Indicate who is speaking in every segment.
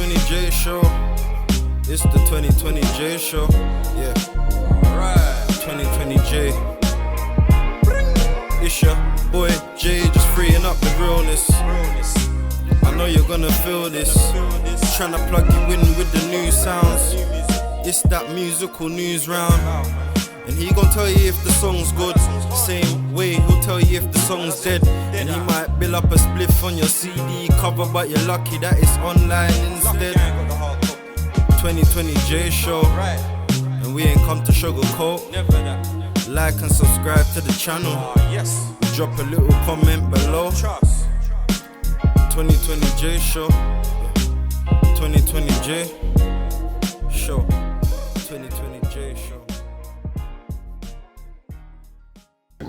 Speaker 1: 2020J show. It's the 2020J show. Yeah. Alright. 2020J. It's your boy Jay, just freeing up the realness. I know you're gonna feel this. Tryna plug you in with the new sounds. It's that musical news round. And he gon' tell you if the song's good. Same way he'll tell you if the song's dead. And he might build up a spliff on your CD cover, but you're lucky that it's online instead. 2020J show. And we ain't come to sugarcoat. Like and subscribe to the channel. Drop a little comment below. 2020J show. 2020J show. 2020J show.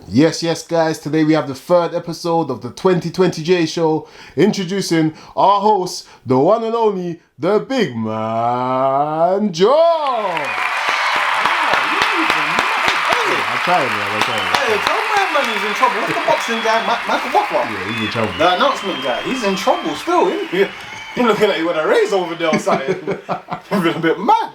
Speaker 2: Yes, guys, today we have the third episode of the 2020J show, introducing our host, the one and only, the big man, Joe. I tried.
Speaker 3: Hey, tell my man he's in trouble. What's the boxing guy, Michael Buffer?
Speaker 2: Yeah, he's in trouble.
Speaker 3: The announcement guy, he's in trouble still, isn't he? He's looking at you with a raise over there or something. I'm a bit mad.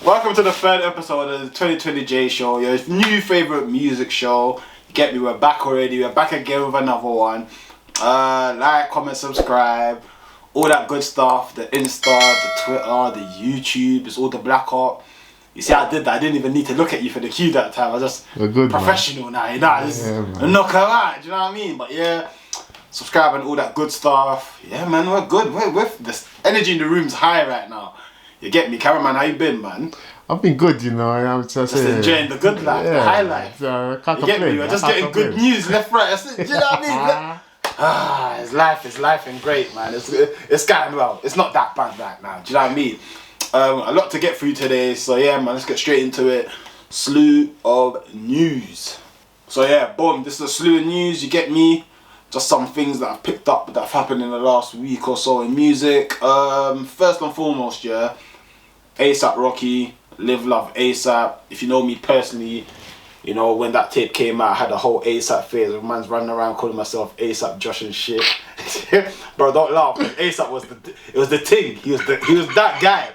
Speaker 3: Welcome to the third episode of the 2020J show, your new favourite music show. You get me, we're back already, we're back again with another one. Like, comment, subscribe, all that good stuff, the Insta, the Twitter, the YouTube, it's all the black art. You see, I did that, I didn't even need to look at you for the cue that time, I was just
Speaker 2: good,
Speaker 3: professional now, you know, knock her out, do you know what I mean? But yeah, subscribe and all that good stuff. Yeah man, we're good, we're this energy in the room's high right now. You get me, cameraman, how you been, man?
Speaker 2: I've been good, you know. I'm just
Speaker 3: enjoying the good life, the high life.
Speaker 2: Can't
Speaker 3: you get me? We're just getting good news left, right. Do you know what I mean? It's life and great, man. It's going well. It's not that bad right now. Do you know what I mean? A lot to get through today, so yeah, man. Let's get straight into it. Slew of news. So yeah, boom. This is a slew of news. You get me? Just some things that I've picked up that have happened in the last week or so in music. First and foremost, yeah, A$AP Rocky, Live Love A$AP. If you know me personally, you know when that tape came out, I had a whole A$AP phase. A man's running around calling myself A$AP Josh and shit. Bro, don't laugh. A$AP was the thing. He was that guy.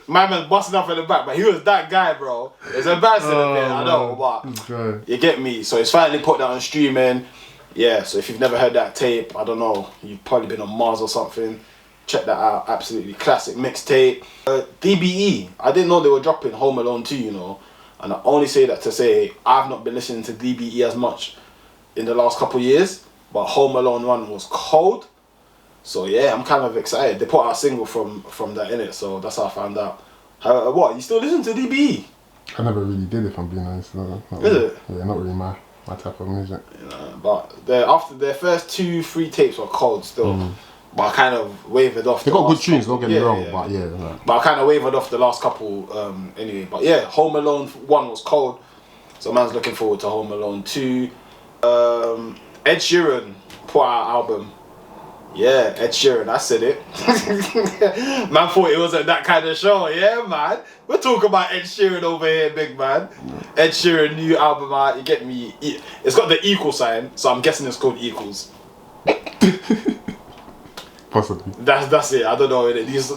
Speaker 3: My man's busting up in the back, but he was that guy, bro. It's embarrassing a bit, I know, but you get me. So it's finally put that on streaming. Yeah, so if you've never heard that tape, I don't know, you've probably been on Mars or something. Check that out, absolutely classic mixtape. DBE, I didn't know they were dropping Home Alone 2, you know. And I only say that to say, I've not been listening to DBE as much in the last couple of years. But Home Alone 1 was cold. So yeah, I'm kind of excited. They put out a single from that innit, so that's how I found out. What, you still listen to DBE?
Speaker 2: I never really did, if I'm being honest. Not
Speaker 3: Is
Speaker 2: really.
Speaker 3: it?
Speaker 2: Yeah, not really my type of music.
Speaker 3: You know, but after their first 2-3 tapes were cold still. But I kind of wavered off.
Speaker 2: They got good tunes, don't get me wrong, but yeah.
Speaker 3: But I kind of wavered off the last couple anyway. But yeah, Home Alone 1 was cold. So man's looking forward to Home Alone 2. Ed Sheeran put out an album. Yeah, Ed Sheeran, I said it. Man thought it wasn't that kind of show, yeah man. We're talking about Ed Sheeran over here, big man. Ed Sheeran, new album out, you get me. It's got the equal sign, so I'm guessing it's called Equals.
Speaker 2: Possibly.
Speaker 3: That's it, I don't know. These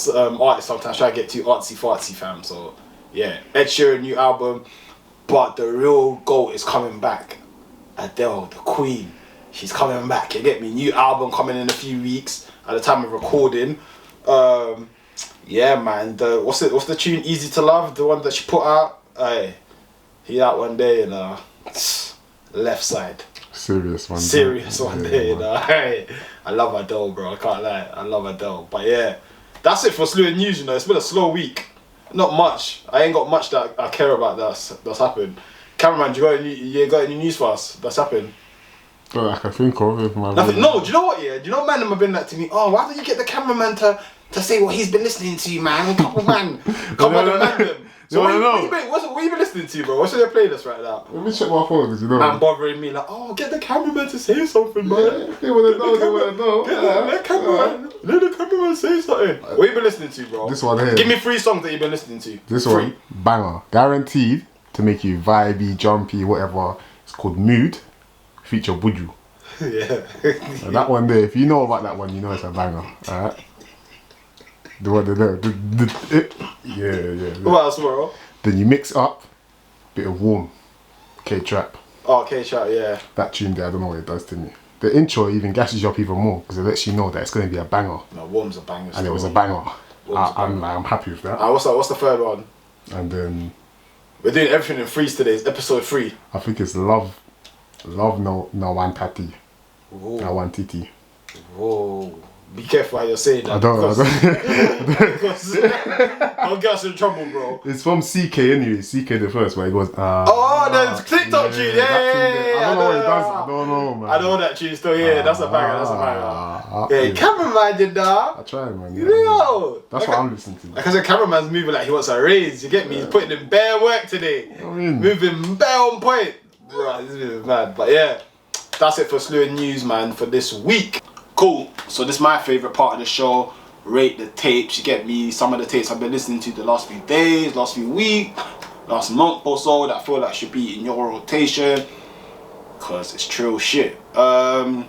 Speaker 3: artists sometimes try to get too artsy-fartsy, fam, so yeah. Ed Sheeran, new album, but the real GOAT is coming back. Adele, the queen. She's coming back, you get me? New album coming in a few weeks at the time of recording. Yeah, man. What's the tune? Easy to Love, the one that she put out. He out one day in left side.
Speaker 2: Serious one
Speaker 3: day, you know. Hey, I love Adele, bro. I can't lie. I love Adele. But yeah, that's it for slew of news. You know, it's been a slow week. Not much. I ain't got much that I care about that's happened. Cameraman, you got any news for us that's happened?
Speaker 2: Well, I can think of it.
Speaker 3: Nothing. No, do you know what? Yeah, do you know man have been like to me? Oh, why don't you get the cameraman to say what he's been listening to, man? Come on, man. Come on, man. So what you been listening to, bro? What's in your playlist right now?
Speaker 2: Let me check my phone, because you know.
Speaker 3: Man bothering me like, oh, get the cameraman to say something, man.
Speaker 2: Yeah, they wanna know.
Speaker 3: Let the cameraman say something. What you been listening to, bro?
Speaker 2: This one here.
Speaker 3: Give me 3 songs that you've been listening to.
Speaker 2: This one, banger, guaranteed to make you vibey, jumpy, whatever. It's called Mood, feature Buju.
Speaker 3: Yeah.
Speaker 2: And that one there, if you know about that one, you know it's a banger. Alright? The one, yeah.
Speaker 3: What else, bro?
Speaker 2: Then you mix up bit of warm K-trap.
Speaker 3: Oh, K-trap, yeah.
Speaker 2: That tune there, I don't know what it does to me. The intro even gasses you up even more because it lets you know that it's going to be a banger.
Speaker 3: No, Warm's a banger.
Speaker 2: And it was a banger. I'm happy with that.
Speaker 3: What's the third one?
Speaker 2: And then
Speaker 3: we're doing everything in threes today. It's episode 3.
Speaker 2: I think it's Love No One Tati. No One Titi.
Speaker 3: Whoa. Be careful how you're saying that.
Speaker 2: I don't know.
Speaker 3: Because I'll get us in trouble, bro.
Speaker 2: It's from CK anyway. CK the first, where he goes,
Speaker 3: the TikTok tune. Yeah.
Speaker 2: I don't know what he does. I don't know, man.
Speaker 3: I know that tune still. Yeah, that's a banger. That's a banger. Yeah, cameraman did that.
Speaker 2: I try, man.
Speaker 3: Yo.
Speaker 2: That's what I'm listening to.
Speaker 3: Like I said, cameraman's moving like he wants a raise. You get me? He's putting in bare work today.
Speaker 2: I mean,
Speaker 3: moving bare on point. Bro, this is mad. But yeah, that's it for Slew News, man, for this week. Cool. So this is my favourite part of the show. Rate the tapes. You get me? Some of the tapes I've been listening to the last few days, last few weeks, last month or so that I feel like should be in your rotation. Cause it's true shit. You know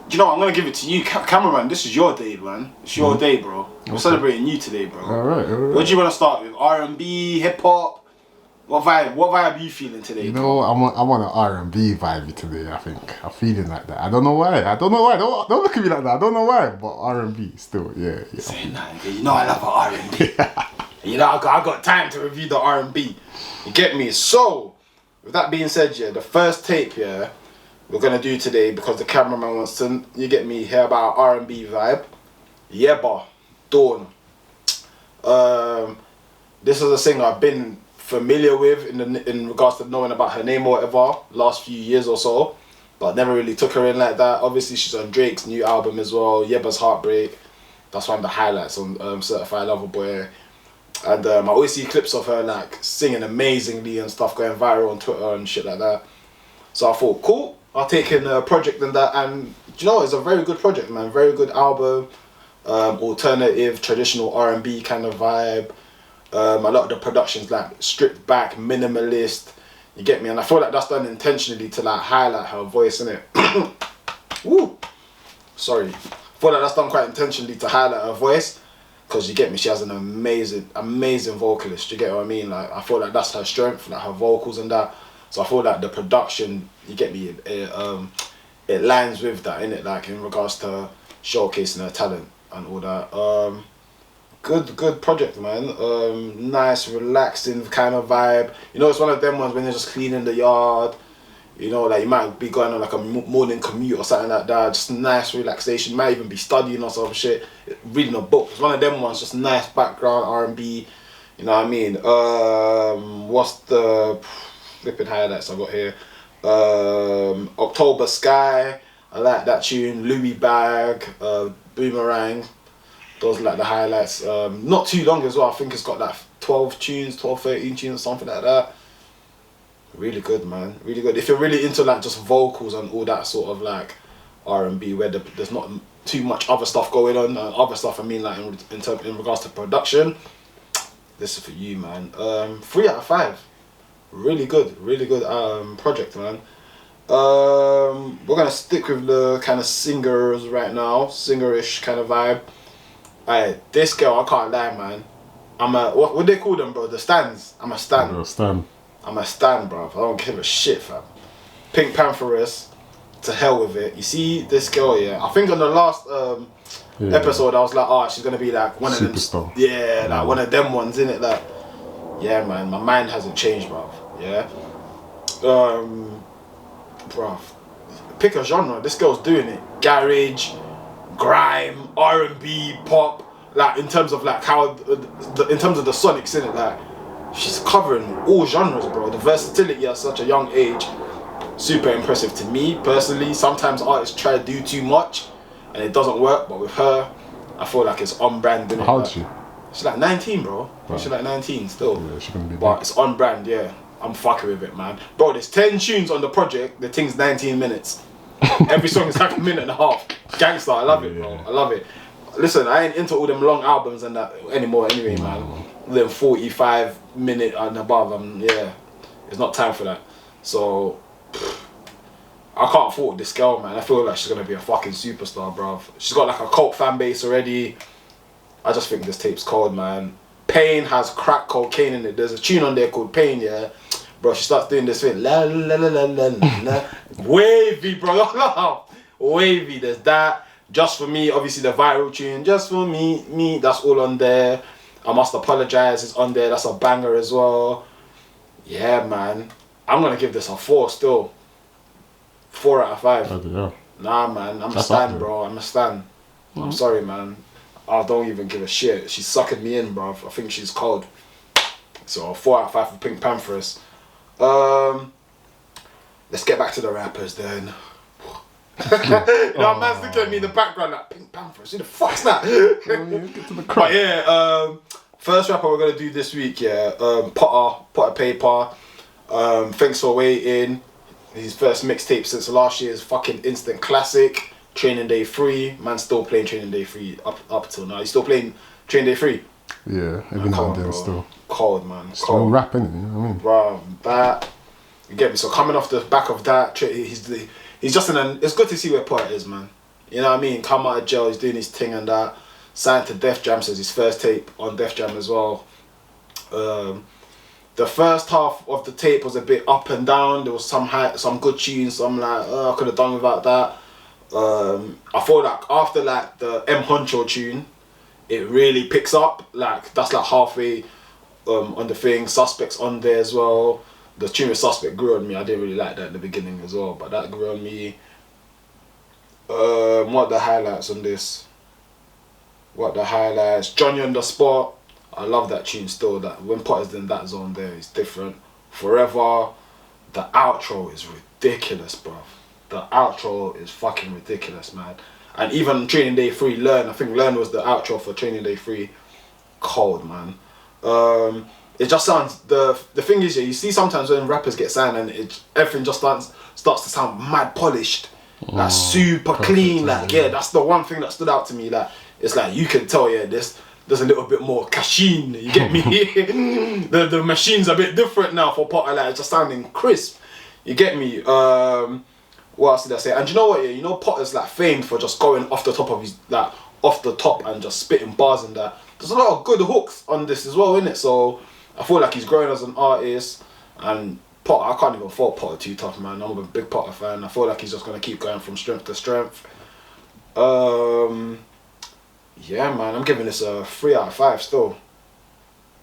Speaker 3: what? I'm gonna give it to you, cameraman. This is your day, man. It's your day, bro. We're celebrating you today, bro.
Speaker 2: Alright.
Speaker 3: What do you want to start with? R&B, hip hop? What vibe are you feeling today?
Speaker 2: You know, I'm on an R&B vibe today. I think I'm feeling like that. I don't know why. Don't look at me like that. I don't know why, but R&B still, yeah.
Speaker 3: Saying that, you know I love R&B. You know I got time to review the R&B. You get me? So, with that being said, yeah, the first tape, yeah, we're gonna do today because the cameraman wants to, you get me, hear about R&B vibe. Yebba, Dawn. This is a singer I've been familiar with in regards to knowing about her name or whatever last few years or so, but never really took her in like that. Obviously she's on Drake's new album as well, Yebba's Heartbreak. That's one of the highlights on Certified Lover Boy. And I always see clips of her like singing amazingly and stuff going viral on Twitter and shit like that. So I thought, cool, I'll take in a project and that, and you know, it's a very good project, man. Very good album. Alternative, traditional R&B kind of vibe. A lot of the production's like stripped back, minimalist. You get me? And I feel like that's done intentionally to like highlight her voice, innit? Woo! Sorry. I feel like that's done quite intentionally to highlight her voice. Because you get me, she has an amazing vocalist. You get what I mean? Like I feel like that's her strength, like her vocals and that. So I feel like the production, you get me, it lines with that, innit? Like in regards to showcasing her talent and all that. Good project, man. Nice, relaxing kind of vibe. You know, it's one of them ones when you're just cleaning the yard. You know, like you might be going on like a morning commute or something like that. Just nice relaxation. You might even be studying or some shit, reading a book. It's one of them ones, just nice background R&B. You know what I mean? What's the flipping highlights I got here? October Sky. I like that tune. Louis Bag. Boomerang. Those are like the highlights. Not too long as well. I think it's got like 12, 13 tunes or something like that. Really good, man. Really good. If you're really into like just vocals and all that sort of like R&B where there's not too much other stuff going on. Other stuff I mean like in regards to production. This is for you, man. 3 out of 5. Really good project, man. We're gonna stick with the kind of singers right now. Singerish kind of vibe. Alright, this girl, I can't lie, man. I'm a, what they call them, bro? The stands. I'm a stan. I'm a stan, bro. I don't give a shit, fam. PinkPantheress, to hell with it. You see this girl, yeah? I think on the last episode, I was like, oh, she's gonna be like one of them.
Speaker 2: Superstar.
Speaker 3: Yeah, like one of them ones, innit? Like, yeah, man, my mind hasn't changed, bro. Yeah. Bro, pick a genre. This girl's doing it. Garage, grime, R&B, pop. Like in terms of like how, in terms of the sonics, innit? Like, she's covering all genres, bro. The versatility at such a young age, super impressive to me personally. Sometimes artists try to do too much and it doesn't work, but with her, I feel like it's on brand, innit?
Speaker 2: How old is she?
Speaker 3: She's like 19, bro. Right. She's like 19 still.
Speaker 2: Yeah, she's gonna be
Speaker 3: but
Speaker 2: big.
Speaker 3: it's on brand, yeah. I'm fucking with it, man. Bro, there's 10 tunes on the project. The thing's 19 minutes. Every song is like a minute and a half. Gangster, I love it, bro. I love it. Listen, I ain't into all them long albums and that anymore anyway, man. Them 45-minute and above, yeah. It's not time for that. So, I can't fault this girl, man. I feel like she's gonna be a fucking superstar, bruv. She's got like a cult fan base already. I just think this tape's cold, man. Pain has crack cocaine in it. There's a tune on there called Pain, yeah. Bro, she starts doing this thing. La la la la la la. Wavy, bro. Wavy, there's that. Just For Me, obviously the viral tune. Just For Me, that's all on there. I Must Apologize is on there. That's a banger as well. Yeah, man. I'm gonna give this a 4 still. 4 out of 5.
Speaker 2: Oh, yeah.
Speaker 3: Nah, man. I'm a
Speaker 2: That's
Speaker 3: stan,
Speaker 2: up
Speaker 3: bro. I'm a stan. I'm sorry, man. I don't even give a shit. She's sucking me in, bro. I think she's cold. So 4 out of 5 for PinkPantheress. Let's get back to the rappers then. You know, man's looking at me in the background like PinkPantheress. Who the fuck's that?
Speaker 2: Get to the
Speaker 3: But yeah, first rapper we're gonna do this week, yeah. Potter Payper. Thanks for waiting. His first mixtape since last year's fucking instant classic. Training Day 3. Man still playing Training Day 3 up till now. He's still playing Training Day 3.
Speaker 2: Yeah, every now and then
Speaker 3: bro.
Speaker 2: still.
Speaker 3: Cold, man.
Speaker 2: Still
Speaker 3: Cold.
Speaker 2: rapping, you know what I mean?
Speaker 3: Bro, that, you get me? So coming off the back of that, he's just it's good to see where Potter is, man. You know what I mean? Come out of jail, he's doing his thing and that. Signed to Def Jam, says his first tape on Def Jam as well. The first half of the tape was a bit up and down. There was some good tunes, some like, I could have done without that. I feel like after like the M Honcho tune, it really picks up. Like that's like halfway on the thing. Suspects on there as well. The tune with Suspect grew on me. I didn't really like that at the beginning as well, but that grew on me. What are the highlights on this? Johnny on the Spot. I love that tune still. That when Potter's in that zone there, it's different. Forever. The outro is ridiculous, bruv. The outro is fucking ridiculous, man. And even Training Day 3, Learn. I think Learn was the outro for Training Day 3. Cold, man. It just sounds, the thing is, yeah, you see sometimes when rappers get signed and everything just starts to sound mad polished. Like super clean. Like, yeah, that's the one thing that stood out to me. Like, it's like you can tell, yeah, there's a little bit more cashin, you get me? the machine's a bit different now for Potter, like it's just sounding crisp. You get me? What else did I say? And you know what, yeah, you know Potter's like famed for just going off the top of his, like off the top and just spitting bars and that. There's a lot of good hooks on this as well, innit? So I feel like he's growing as an artist, and Potter, I can't even fault Potter too tough, man. I'm a big Potter fan. I feel like he's just gonna keep going from strength to strength. Yeah, man, I'm giving this a 3 out of 5 still.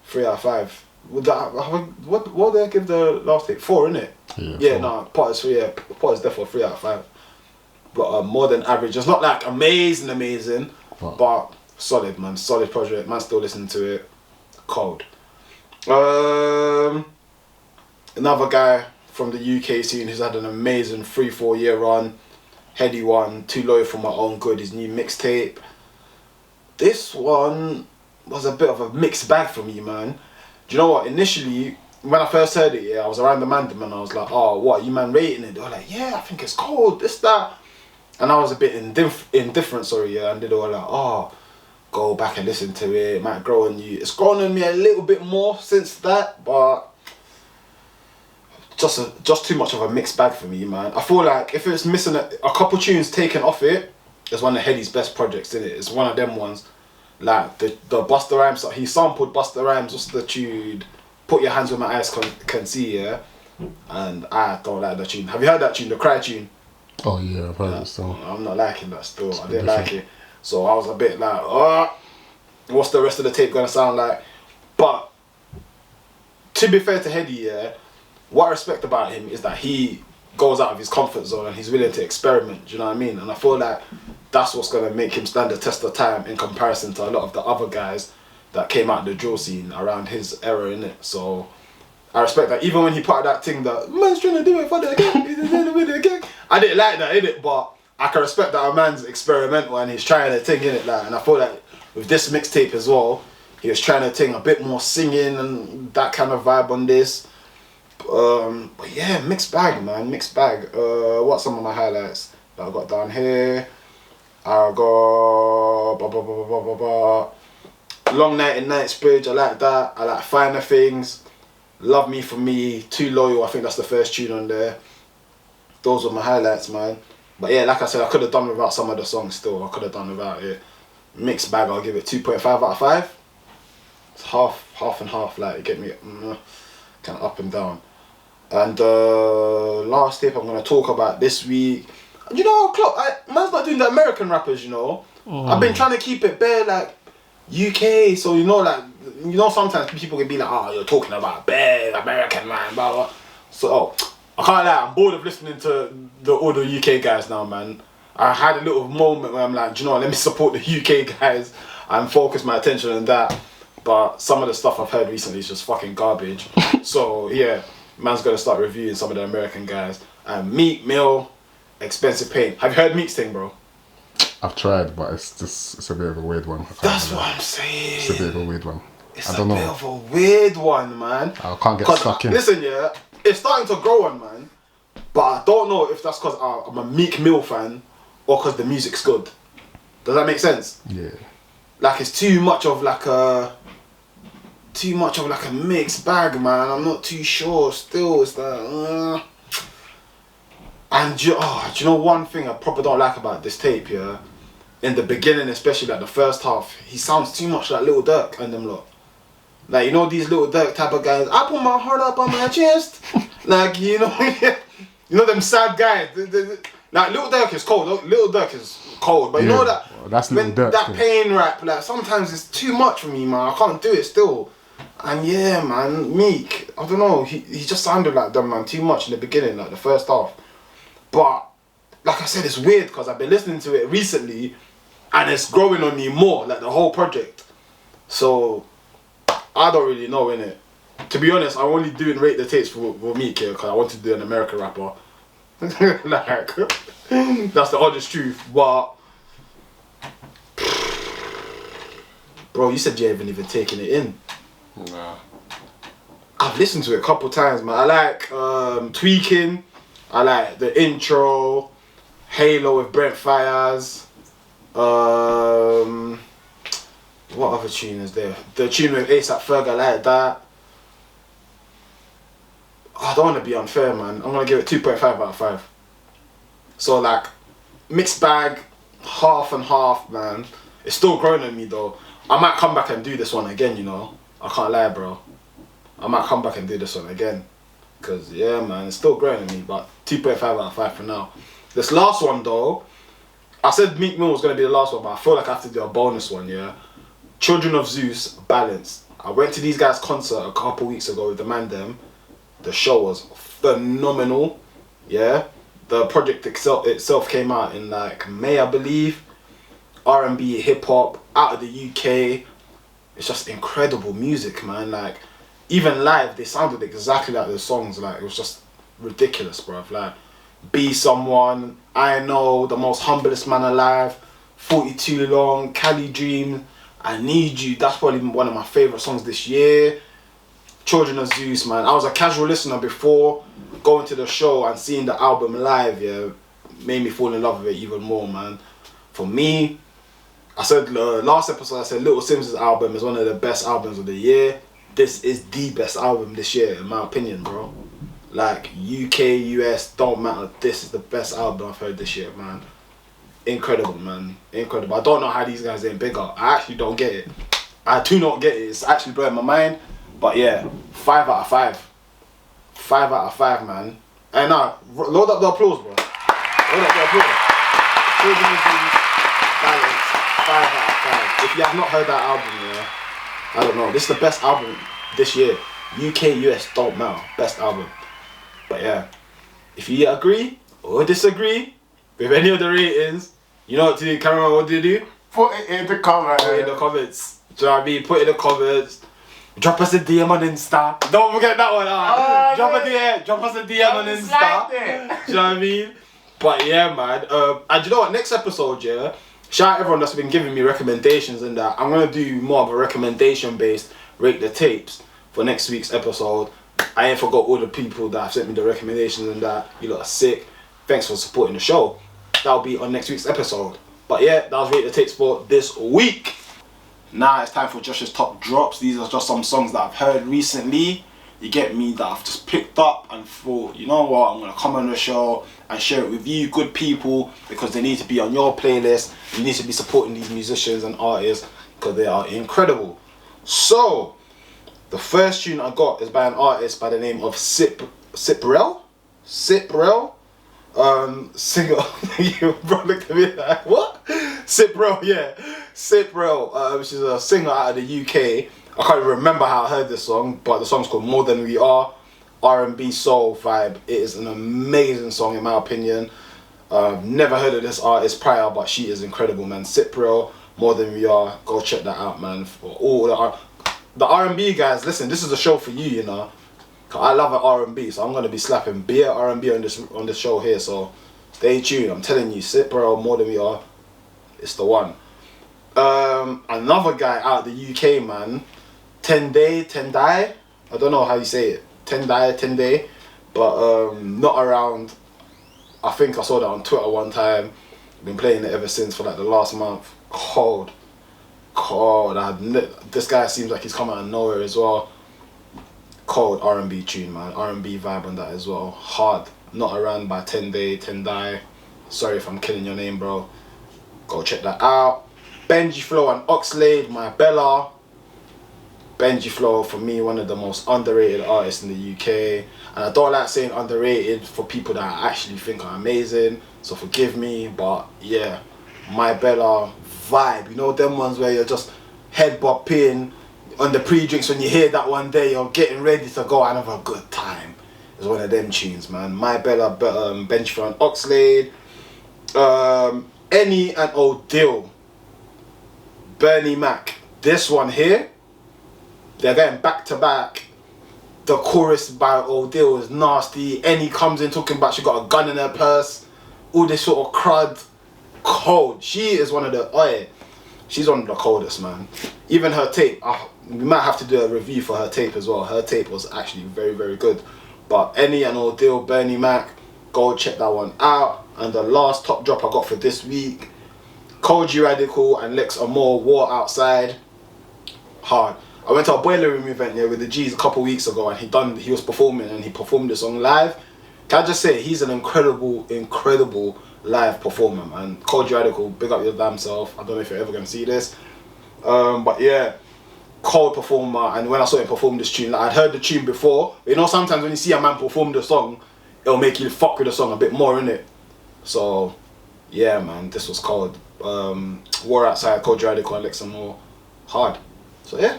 Speaker 3: 3 out of 5. What did I give the last tape? 4, innit? Yeah, no, Potter's 3. Yeah, Potter's definitely 3 out of 5. But more than average. It's not like amazing, but solid, man. Solid project. Man, still listening to it. Cold. Another guy from the UK scene who's had an amazing 3-4 year run. Heady One, Too Loyal for My Own Good, his new mixtape. This one was a bit of a mixed bag for me, man. Do you know what? Initially, when I first heard it, yeah, I was around the man and I was like, oh, what, you man rating it? They were like, yeah, I think it's cold, this, that. And I was a bit indifferent, yeah, and they were like, oh, go back and listen to it, it might grow on you. It's grown on me a little bit more since that, but just too much of a mixed bag for me, man. I feel like if it's missing a couple tunes taken off it, it's one of Heady's best projects, innit? It's one of them ones. Like the Busta Rhymes, he sampled Busta Rhymes, what's the tune? Put Your Hands Where My Eyes Can See, yeah? And I don't like that tune. Have you heard that tune, the Cry tune?
Speaker 2: Oh yeah, I've heard it still.
Speaker 3: I'm not liking that still. I didn't like it. So I was a bit like, oh, what's the rest of the tape gonna sound like? But to be fair to Heady, yeah, what I respect about him is that he goes out of his comfort zone and he's willing to experiment, do you know what I mean? And I feel like that's what's going to make him stand the test of time in comparison to a lot of the other guys that came out of the drill scene around his era, innit? So I respect that. Even when he put out that thing that, man's trying to do it for the gang, I didn't like that, innit? But I can respect that a man's experimental and he's trying to thing, innit? Like, and I feel like with this mixtape as well, he was trying to thing a bit more singing and that kind of vibe on this. But yeah, mixed bag, man, mixed bag. What's some of my highlights that I got down here? I got Long Night in Knightsbridge, I like that. I like Finer Things. Love Me For Me, Too Loyal, I think that's the first tune on there. those were my highlights, man. But yeah, like I said, I could have done without some of the songs still. I could have done without it. Mixed bag, I'll give it 2.5 out of 5. It's half and half, like, get me kind of up and down. And last tip I'm going to talk about this week. You know, man's not doing the American rappers, you know. I've been trying to keep it bare, like, UK, so you know, like, you know, sometimes people can be like, oh, you're talking about bare American, man, blah, blah. So, I can't lie, I'm bored of listening to all the UK guys now, man. I had a little moment where I'm like, do you know what, let me support the UK guys and focus my attention on that. But some of the stuff I've heard recently is just fucking garbage. So, yeah, man's gonna start reviewing some of the American guys. And Meek Mill, Expensive Pain. Have you heard Meek's thing, bro?
Speaker 2: I've tried, but it's a bit of a weird one.
Speaker 3: That's what I'm saying.
Speaker 2: It's a bit of a weird one.
Speaker 3: It's a bit of a weird one, man.
Speaker 2: I can't get stuck in.
Speaker 3: Listen, yeah, it's starting to grow on, man. But I don't know if that's because I'm a Meek Mill fan or because the music's good. Does that make sense?
Speaker 2: Yeah.
Speaker 3: Like, it's too much of like a mixed bag, man. I'm not too sure. Still, it's like, And do you know one thing I probably don't like about this tape, yeah? In the beginning, especially like the first half, he sounds too much like Lil Durk and them lot. Like, you know these Lil Durk type of guys, I put my heart up on my chest. Like, you know them sad guys. Like, Lil Durk is cold. Lil Durk is cold. But you know that,
Speaker 2: well, that's Lil Durk,
Speaker 3: that pain rap, like, sometimes it's too much for me, man. I can't do it still. And yeah, man, Meek, I don't know, he just sounded like them, man, too much in the beginning, like the first half. But, like I said, it's weird because I've been listening to it recently and it's growing on me more, like the whole project. So, I don't really know, innit? To be honest, I'm only doing Rate the Tapes for Meek here because I want to do an American rapper. Like, that's the honest truth. But, bro, you said you haven't even taken it in.
Speaker 2: Nah.
Speaker 3: I've listened to it a couple times, man. I like Tweaking. I like the intro. Halo with Brent Fires. What other tune is there? The tune with ASAP Ferg, I like that. I don't want to be unfair, man. I'm going to give it 2.5 out of 5. So, like, mixed bag, half and half, man. It's still growing on me, though. I might come back and do this one again, you know. I can't lie, bro. I might come back and do this one again. Because, yeah, man, it's still growing on me. But 2.5 out of 5 for now. This last one, though, I said Meek Mill was going to be the last one, but I feel like I have to do a bonus one, yeah? Children of Zeus, Balance. I went to these guys' concert a couple weeks ago with the man them. The show was phenomenal, yeah? The project itself came out in like May, I believe. R&B, hip-hop, out of the UK. It's just incredible music, man. Like, even live, they sounded exactly like the songs. Like, it was just ridiculous, bruv. Like, Be Someone, I Know, The Most Humblest Man Alive, 42 Long, Cali Dream, I Need You. That's probably one of my favourite songs this year. Children of Zeus, man. I was a casual listener before going to the show and seeing the album live, yeah, made me fall in love with it even more, man. For me, I said last episode, I said Little Simz' album is one of the best albums of the year. This is the best album this year, in my opinion, bro. Like, UK, US, don't matter. This is the best album I've heard this year, man. Incredible, man. Incredible. I don't know how these guys ain't bigger. I actually don't get it. I do not get it. It's actually blowing my mind. But yeah, 5 out of 5. 5 out of 5, man. And now, load up the applause, bro. Load up the applause. Children of Zeus, Balance, 5 out of 5. If you have not heard that album, yeah, I don't know. This is the best album this year. UK, US, don't matter. Best album. But yeah, if you agree or disagree with any of the ratings, you know what to do. Cameron, what do you do?
Speaker 2: Put it in the comments.
Speaker 3: Put it in the comments. Do you know what I mean? Put it in the comments. Drop us a DM on Insta. Don't forget that one. Drop us a DM on Insta. Do you know what I mean? But yeah, man. And you know what? Next episode, yeah. Shout out everyone that's been giving me recommendations and that. I'm gonna do more of a recommendation-based Rate the Tapes for next week's episode. I ain't forgot all the people that have sent me the recommendations and that. You lot are sick. Thanks for supporting the show. That'll be on next week's episode. But yeah, that was Rate the Tapes for this week. Now it's time for Josh's top drops. These are just some songs that I've heard recently. You get me, that I've just picked up and thought, you know what, I'm gonna come on the show and share it with you good people, because they need to be on your playlist. You need to be supporting these musicians and artists because they are incredible. So the first tune I got is by an artist by the name of Cyprel. Singer. You bro looked at me like, what? Cyprel, yeah. Cyprel, which is a singer out of the UK. I can't even remember how I heard this song, but the song's called More Than We Are. R&B soul vibe. It is an amazing song in my opinion. Never heard of this artist prior, but she is incredible, man. Cyprel, More Than We Are. Go check that out, man. For all the R&B guys, listen, this is a show for you, you know. I love R&B, so I'm gonna be slapping beer R&B on this show here. So stay tuned. I'm telling you, Cyprel, More Than We Are, it's the one. Another guy out of the UK, man, Tendai. I don't know how you say it. Tendai, but not around. I think I saw that on Twitter one time. Been playing it ever since for like the last month. Cold. This guy seems like he's come out of nowhere as well. Cold R&B tune, man. R&B vibe on that as well. Hard. Not Around by Tendai. Sorry if I'm killing your name, bro. Go check that out. Benji Flow and Oxlade, My Bella. Benji Flow, for me, one of the most underrated artists in the UK. And I don't like saying underrated for people that I actually think are amazing, so forgive me, but yeah. My Bella vibe. You know them ones where you're just head bopping on the pre-drinks when you hear that one day, you're getting ready to go and have a good time. It's one of them tunes, man. My Bella, Benji Flow and Oxlade. Any and O'Dill. Bernie Mac. This one here, they're going back to back. The chorus by O'Dill is nasty. Any comes in talking about she got a gun in her purse. All this sort of crud. Cold. She is one of the, she's one of the coldest, man. Even her tape, we might have to do a review for her tape as well. Her tape was actually very, very good. But Any and O'Dill, Bernie Mac, go check that one out. And the last top drop I got for this week, Koji Radical and Lex Amore, War Outside. Hard. I went to a Boiler Room event here with the G's a couple weeks ago, and he was performing, and he performed the song live. Can I just say, he's an incredible live performer, man. Koji Radical, big up your damn self. I don't know if you're ever gonna see this, but yeah, cold performer. And when I saw him perform this tune, like, I'd heard the tune before. You know, sometimes when you see a man perform the song, it'll make you fuck with the song a bit more, innit? So yeah, man, this was cold. War Outside, Koji Radical and Lex Amore, hard. So yeah,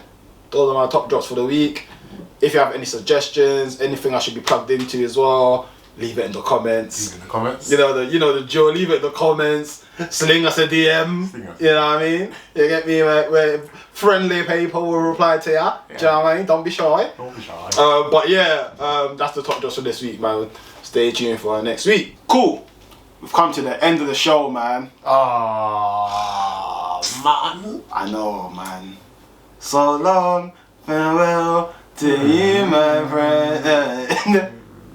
Speaker 3: those are my top drops for the week. If you have any suggestions, anything I should be plugged into as well, leave it in the comments.
Speaker 2: Leave it in the comments.
Speaker 3: You know the drill. Leave it in the comments. Sling us a DM. You know what I mean? You get me? Where friendly people will reply to ya. Yeah. Do you know what I mean? Don't be shy.
Speaker 2: Don't be shy.
Speaker 3: But yeah, that's the top drops for this week, man. Stay tuned for next week. Cool. We've come to the end of the show, man. Man. I know, man. So long, farewell to you, my friend.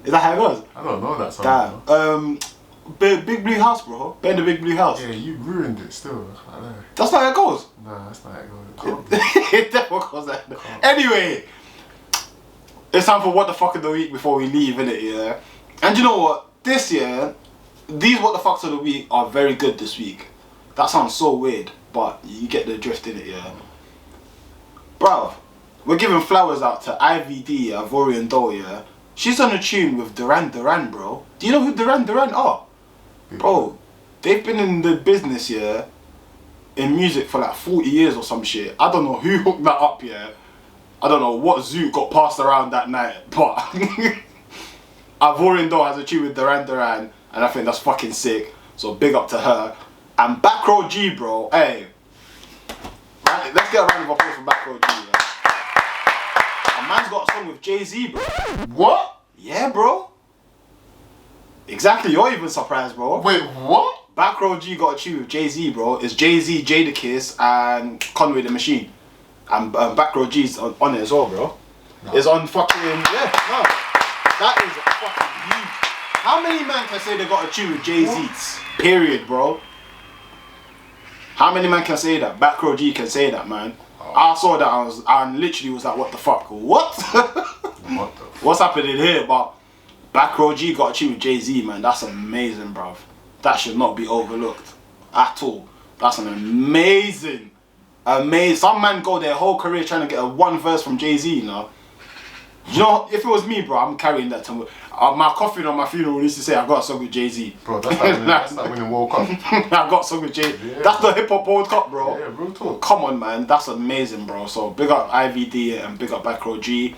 Speaker 3: Is that how it goes?
Speaker 2: I don't know that song.
Speaker 3: Damn. Big Blue House, bro. Ben the Big Blue House.
Speaker 2: Yeah, you ruined it still. I know.
Speaker 3: That's not how it goes.
Speaker 2: Nah, that's not how it goes.
Speaker 3: It definitely goes like that. Anyway, it's time for What the Fuck of the Week before we leave, innit, yeah? And you know what? This year, these What the Fucks of the Week are very good this week. That sounds so weird, but you get the drift in it, yeah? Bruv, we're giving flowers out to IVD, Ivorian Doll, yeah? She's on a tune with Duran Duran, bro. Do you know who Duran Duran are? Bro, they've been in the business, yeah, in music for like 40 years or some shit. I don't know who hooked that up, yeah. I don't know what zoo got passed around that night, but Ivorian Doll has a tune with Duran Duran, and I think that's fucking sick. So big up to her. And Back Row G, bro, hey. Let's get a round of applause for Back Row G, yeah. A man's got a song with Jay-Z, bro.
Speaker 2: What?
Speaker 3: Yeah, bro. Exactly, you're even surprised, bro.
Speaker 2: Wait, what?
Speaker 3: Back Row G got a tune with Jay-Z, bro. It's Jay-Z, Jadakiss, and Conway the Machine. And Back Row G's on it as well, bro. No. It's on fucking, yeah, no. That is fucking huge. How many men can say they got a tune with Jay-Z? Period, bro. How many men can say that? Back Row G can say that, man. Oh. I saw that and literally was like, what the fuck? What?
Speaker 2: What the fuck?
Speaker 3: What's happening here? But Back Row G got a tune with Jay-Z, man. That's amazing, bruv. That should not be overlooked at all. That's an amazing. Some man go their whole career trying to get a one verse from Jay-Z, you know. You know, if it was me, bro, I'm carrying that to my coffin on my funeral used to say I got a song with Jay-Z.
Speaker 2: Bro, that's like winning World Cup.
Speaker 3: I got a song with Jay. Yeah. That's the hip hop World Cup, bro.
Speaker 2: Yeah, real talk.
Speaker 3: Come on, man, that's amazing, bro. So big up IVD and big up Back Row G.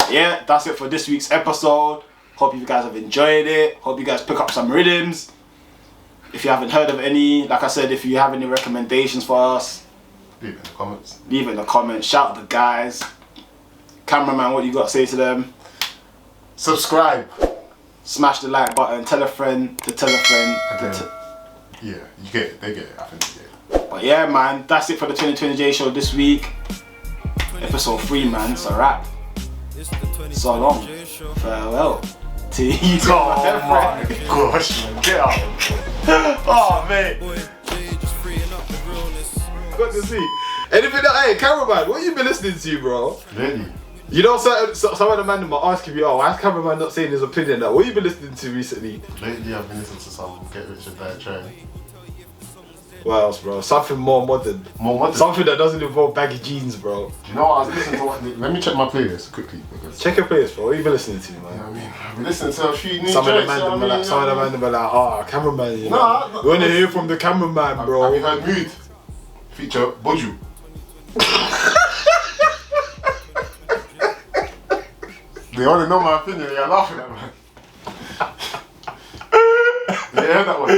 Speaker 3: Yeah, that's it for this week's episode. Hope you guys have enjoyed it. Hope you guys pick up some rhythms. If you haven't heard of any, like I said, if you have any recommendations for us,
Speaker 2: leave it in the comments.
Speaker 3: Leave it in the comments. Shout out the guys. Cameraman, what you got to say to them?
Speaker 2: Subscribe.
Speaker 3: Smash the like button. Tell a friend to tell a friend.
Speaker 2: Yeah, you get it. They get it. I think they get it.
Speaker 3: But yeah, man, that's it for the 2020J show this week. Episode 3, man. It's a wrap. So long. Farewell. To you.
Speaker 2: Oh my gosh, man. Get out. Oh, man.
Speaker 1: Good to see. Anything that, hey, cameraman, what you been listening to, bro?
Speaker 2: Really?
Speaker 1: You know, some of the man might asking me, oh, why is cameraman not saying his opinion now? What you been listening to recently?
Speaker 2: Lately, I've been listening to some Get Rich or Die Trying.
Speaker 1: What else, bro? Something more modern.
Speaker 2: More modern?
Speaker 1: Something that doesn't involve baggy jeans, bro.
Speaker 2: Do you know what I was listening to? Let me check my playlist quickly.
Speaker 1: Check your playlist, bro. What you been listening to, man?
Speaker 2: You know what I mean? I've been listening to a few new
Speaker 1: Some of the
Speaker 2: joints,
Speaker 1: man
Speaker 2: you know
Speaker 1: them
Speaker 2: what I mean?
Speaker 1: some of the man them are like, oh, cameraman, you know.
Speaker 2: Nah,
Speaker 1: We want to hear from the cameraman, bro.
Speaker 2: Have you heard Mood? Feature Boju. They want to know my opinion, you're laughing at me. You heard that one?